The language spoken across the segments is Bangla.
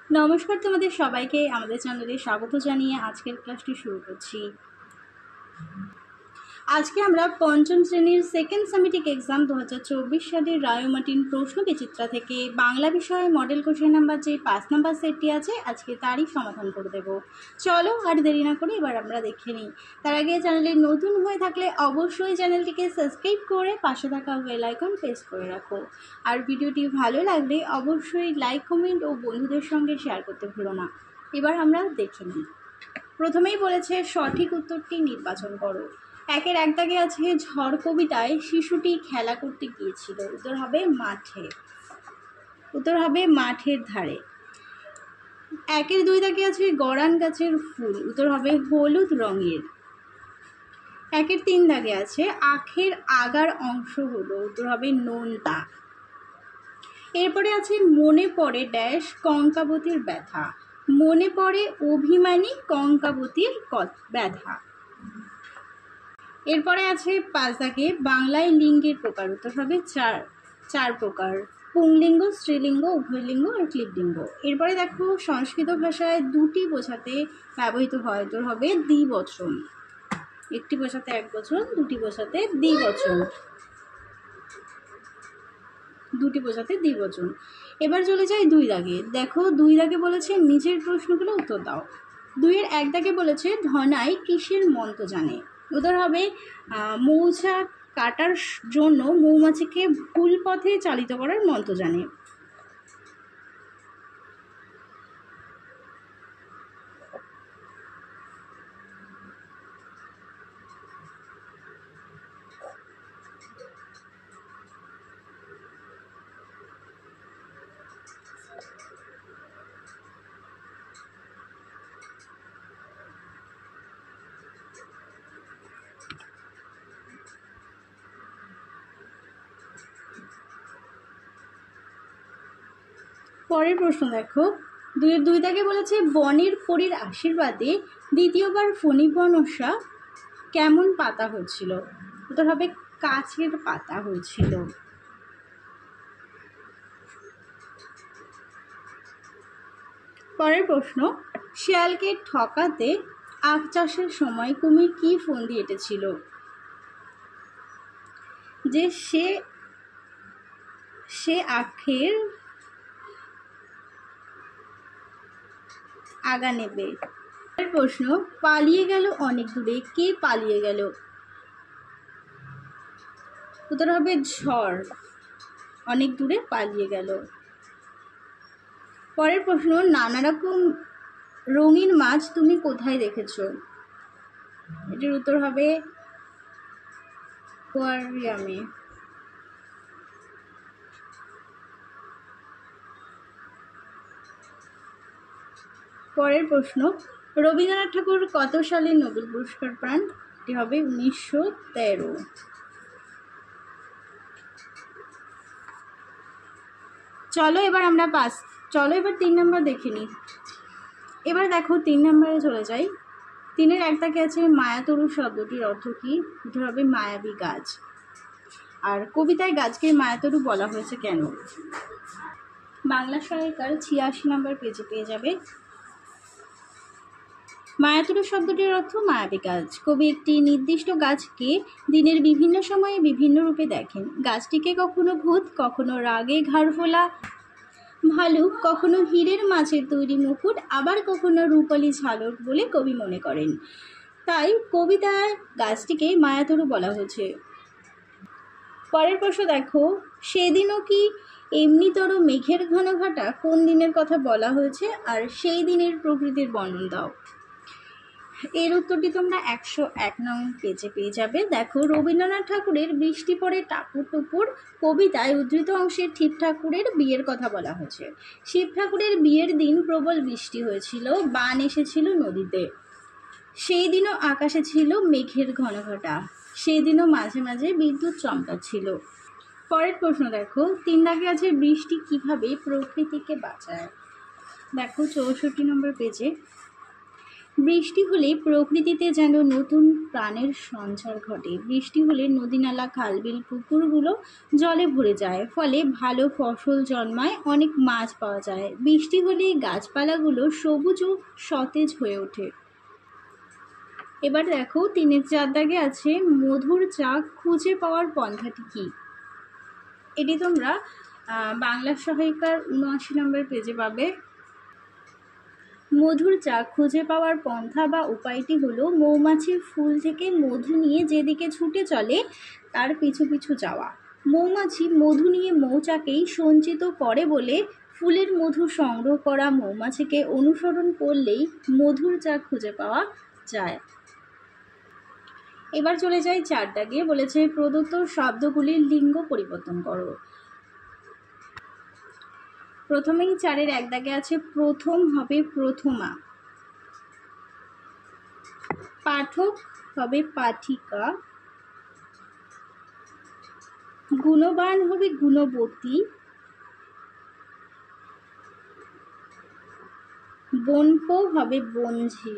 নমস্কার, তোমাদের সবাইকে আমাদের চ্যানেলে স্বাগত জানিয়ে আজকের ক্লাসটি শুরু করছি। আজকে আমরা পঞ্চম শ্রেণীর সেকেন্ড সেমিস্টার এক্সাম 2024 সালের রায়মার্টিন প্রশ্ন বিচিত্রা থেকে বাংলা বিষয়ে মডেল কোশ্চেন নাম্বার যে 5 নাম্বার সেটটি আছে আজকে তারই সমাধান করে দেব। চলো আর দেরি না করে এবার আমরা দেখে নিই। তার আগে চ্যানেলে নতুন হয়ে থাকলে অবশ্যই চ্যানেলটিকে সাবস্ক্রাইব করে পাশে থাকা বেল আইকন প্রেস করে রাখো। আর ভিডিওটি ভালো লাগলে অবশ্যই লাইক, কমেন্ট ও বন্ধুদের সঙ্গে শেয়ার করতে ভুলো না। এবার আমরা দেখে নিই। প্রথমেই বলেছে সঠিক উত্তরটি নির্বাচন করো। একের এক দাগে আছে ঝড় কবিতায় শিশুটি খেলা করতে গিয়েছিল। উত্তর হবে মাঠে। উত্তর হবে মাঠের ধারে। একের দুই দাগে আছে গরান গাছের ফুল। উত্তর হবে হলুদ রঙের। একের তিন দাগে আছে আখের আগার অংশ হলো। উত্তর হবে নোনতা। এরপরে আছে মনে পড়ে ড্যাশ কঙ্কাবতীর ব্যথা। মনে পড়ে অভিমানী কঙ্কাবতীর ব্যথা। এরপরে আছে পাঁচ দাগে বাংলায় লিঙ্গের প্রকার। উত্তর হবে চার প্রকার: পুংলিঙ্গ, স্ত্রীলিঙ্গ, উভয়লিঙ্গ আর ক্লীবলিঙ্গ। এরপরে দেখো সংস্কৃত ভাষায় দুটি বোঝাতে ব্যবহৃত হয়। উত্তর হবে দ্বিবচন। একটি বোঝাতে এক বচন, দুটি বোঝাতে দ্বিবচন। দুটি বোঝাতে দ্বিবচন। এবার চলে যাই দুই দাগে। দেখো দুই দাগে বলেছে নিচের প্রশ্নগুলো উত্তর দাও। দুইয়ের এক দাগে বলেছে ধনাই কিসের মন্ত্র জানে। উত্তর হবে মৌচাক কাটার জন্য মৌমাছিকে ভুল পথে চালিত করার মন্ত্র জানে। পরের প্রশ্ন দেখো। দুইয়ের দুই দাগে বলেছে বনের পরীর আশীর্বাদে দ্বিতীয়বার ফণিবনসা কেমন পাতা হয়েছিল। উত্তর হবে কাছের পাতা হয়েছিল। পরের প্রশ্ন শিয়ালকে ঠকাতে আখ চাষের সময় কুমির কি ফন্দি এঁটেছিল। যে সে আখের আগা নেবে। প্রশ্ন পালিয়ে গেল অনেক দূরে, কে পালিয়ে গেল। উত্তর হবে ঝড় অনেক দূরে পালিয়ে গেল। পরের প্রশ্ন নানা রকম রঙিন মাছ তুমি কোথায় দেখেছো। এটির উত্তর হবে অ্যাকোয়ারিয়ামে। পরের প্রশ্ন রবীন্দ্রনাথ ঠাকুর কত সালে নোবেল পুরস্কার পান। এটি হবে 1913। চলো এবার 3 নম্বর দেখে নিই। এবার দেখো 3 নম্বরে চলে যাই। 3-এর এক দাগে আছে মায়াতরু শব্দটির অর্থ কী। এটা হবে মায়াবী গাছ। আর কবিতায় গাছকে মায়াতরু বলা হয়েছে কেন। বাংলা সহায়িকার 86 নম্বর পেজে পেয়ে যাবে। মায়াতরু শব্দটির অর্থ মায়াবী গাছ। কবি একটি নির্দিষ্ট গাছকে দিনের বিভিন্ন সময়ে বিভিন্ন রূপে দেখেন। গাছটিকে কখনো ভূত, কখনো রাগে ঘাড় ফোলা ভালুক, কখনো হীরের মাছের তৈরি মুকুট, আবার কখনো রূপালী ঝালক বলে কবি মনে করেন। তাই কবিতায় গাছটিকে মায়াতরু বলা হয়েছে। পরের প্রশ্ন দেখো সেদিনও কি এমনিতর মেঘের ঘন ঘটা কোন দিনের কথা বলা হয়েছে আর সেই দিনের প্রকৃতির বর্ণন দাও। এর উত্তরটি তোমরা 101 নং পেজে পেয়ে যাবে। দেখো রবীন্দ্রনাথ ঠাকুরের বৃষ্টি পড়ে টাপুর টুপুর কবিতায় উদ্ধৃত অংশে শিব ঠাকুরের বিয়ের কথা বলা হয়েছে। শিব ঠাকুরের বিয়ের দিন প্রবল বৃষ্টি হয়েছিল, বান এসেছিল নদীতে। সেই দিনও আকাশে ছিল মেঘের ঘন ঘটা। সেই দিনও মাঝে মাঝে বিদ্যুৎ চমকাচ্ছিল। পরের প্রশ্ন দেখো 3 দাগে আছে বৃষ্টি কিভাবে প্রকৃতিকে বাঁচায়। দেখো 64 নম্বর পেজে। বৃষ্টি হলে প্রকৃতিতে যেন নতুন প্রাণের সঞ্চার ঘটে। বৃষ্টি হলে নদীনালা, খালবিল, পুকুরগুলো জলে ভরে যায়, ফলে ভালো ফসল জন্মায়, অনেক মাছ পাওয়া যায়। বৃষ্টি হলে গাছপালাগুলো সবুজ ও সতেজ হয়ে ওঠে। এবার দেখো 3-4 দাগে আছে মধুর চা খুঁজে পাওয়ার পন্থাটি কি। এটি তোমরা বাংলা সহায়িকার 79 নম্বর পেজে পাবে। মধুর চা খুঁজে পাওয়ার পন্থা বা উপায়টি হলো মৌমাছির ফুল থেকে মধু নিয়ে যেদিকে ছুটে চলে তার পিছু পিছু যাওয়া। মৌমাছি মধু নিয়ে মৌচাকেই সঞ্চিত করে বলে ফুলের মধু সংগ্রহ করা মৌমাছিকে অনুসরণ করলেই মধুর চা খুঁজে পাওয়া যায়। এবার চলে যাই 4 দাগে, বলেছে প্রদত্ত শব্দগুলির লিঙ্গ পরিবর্তন করো। প্রথমেই 4-এর 1 দাগে আছে প্রথম হবে প্রথমা, পাঠক হবে পাঠিকা, গুণবান হবে গুণবতী, বনপ হবে বনঝি।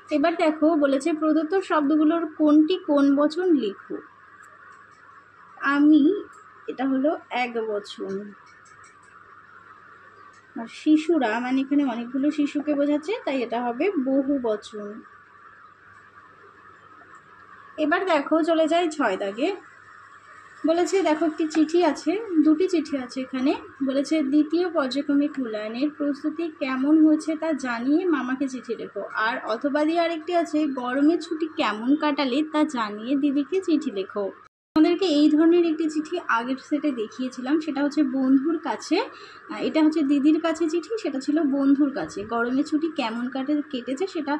এবার দেখো বলেছে প্রদত্ত শব্দগুলোর কোনটি কোন বচন লিখো। আমি, এটা হলো এক বচন। আর শিশুরা মানে এখানে অনেকগুলো শিশুকে বোঝাচ্ছে, তাই এটা হবে বহু বচন। এবার দেখো চলে যায় 6 দাগে, বলেছে দেখো একটি চিঠি আছে, দুটি চিঠি আছে এখানে। বলেছে দ্বিতীয় পর্যায়ক্রমিক মূল্যায়নের প্রস্তুতি কেমন হয়েছে তা জানিয়ে মামাকে চিঠি লেখো। আর অথবা দিয়ে আরেকটি আছে গরমের ছুটি কেমন কাটালে তা জানিয়ে দিদিকে চিঠি লেখো। আমাদেরকে এই ধরনের একটি চিঠি আগের সেটে দেখিয়েছিলাম, সেটা হচ্ছে বন্ধুর কাছে। এটা হচ্ছে দিদির কাছে চিঠি, সেটা ছিল বন্ধুর কাছে। গরমের ছুটি কেমন কেটেছে সেটা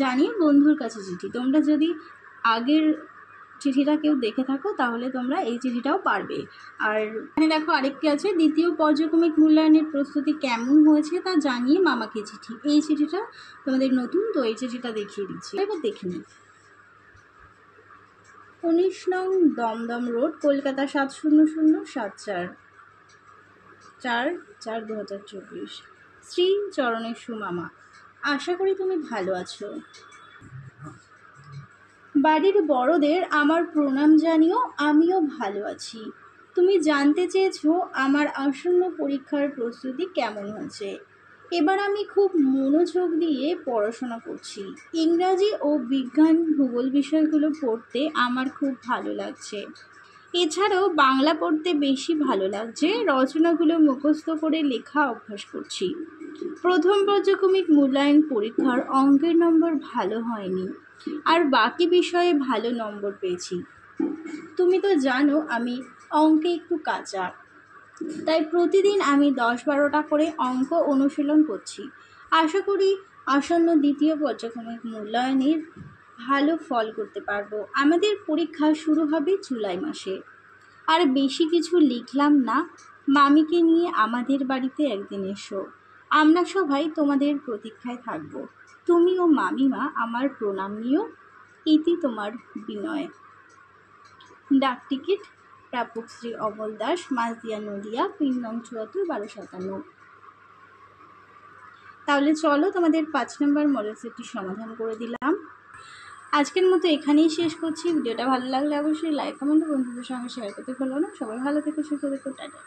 জানিয়ে বন্ধুর কাছে চিঠি। তোমরা যদি আগের চিঠিটা কেউ দেখে থাকো তাহলে তোমরা এই চিঠিটাও পারবে। আর এখানে দেখো আরেকটি আছে দ্বিতীয় পর্যায়ক্রমিক মূল্যায়নের প্রস্তুতি কেমন হয়েছে তা জানিয়ে মামাকে চিঠি। এই চিঠিটা তোমাদের নতুন, তো এই চিঠিটা দেখিয়ে দিচ্ছি, এবার দেখে নিই। 19 নং দমদম রোড, কলকাতা 70074, 4/4/2024। শ্রী চরণেশ্বু মামা, আশা করি তুমি ভালো আছো। বাড়ির বড়দের আমার প্রণাম জানিও, আমিও ভালো আছি। তুমি জানতে চেয়েছো আমার আসন্ন পরীক্ষার প্রস্তুতি কেমন হয়েছে। এবার আমি খুব মনোযোগ দিয়ে পড়াশোনা করছি। ইংরাজি ও বিজ্ঞান, ভূগোল বিষয়গুলো পড়তে আমার খুব ভালো লাগছে। এছাড়াও বাংলা পড়তে বেশি ভালো লাগছে। রচনাগুলো মুখস্থ করে লেখা অভ্যাস করছি। প্রথম পর্যায়ক্রমিক মূল্যায়ন পরীক্ষার অঙ্কের নম্বর ভালো হয়নি, আর বাকি বিষয়ে ভালো নম্বর পেয়েছি। তুমি তো জানো আমি অঙ্কে একটু কাঁচা, তাই প্রতিদিন আমি 10-12টা করে অঙ্ক অনুশীলন করছি। আশা করি আসন্ন দ্বিতীয় পর্যায়ক্রমিক মূল্যায়নের ভালো ফল করতে পারবো। আমাদের পরীক্ষা শুরু হবে জুলাই মাসে। আর বেশি কিছু লিখলাম না। মামিকে নিয়ে আমাদের বাড়িতে একদিন এসো, আমরা সবাই তোমাদের প্রতীক্ষায় থাকবো। তুমি ও মামিমা আমার প্রণাম নিও। ইতি তোমার বিনয়। ডাক টিকিট, প্রাপক শ্রী অমল দাস, মাঝদিয়া নদিয়া, পিন নং 74-1257। তাহলে চলো তোমাদের 5 নম্বর মডেল সেটটি সমাধান করে দিলাম। আজকের মতো এখানেই শেষ করছি। ভিডিওটা ভালো লাগলে অবশ্যই লাইক, কমেন্ট ও বন্ধুদের সঙ্গে শেয়ার করতে ভুলো না। সবাই ভালো থেকো, সুস্থ থেকো, টাটা।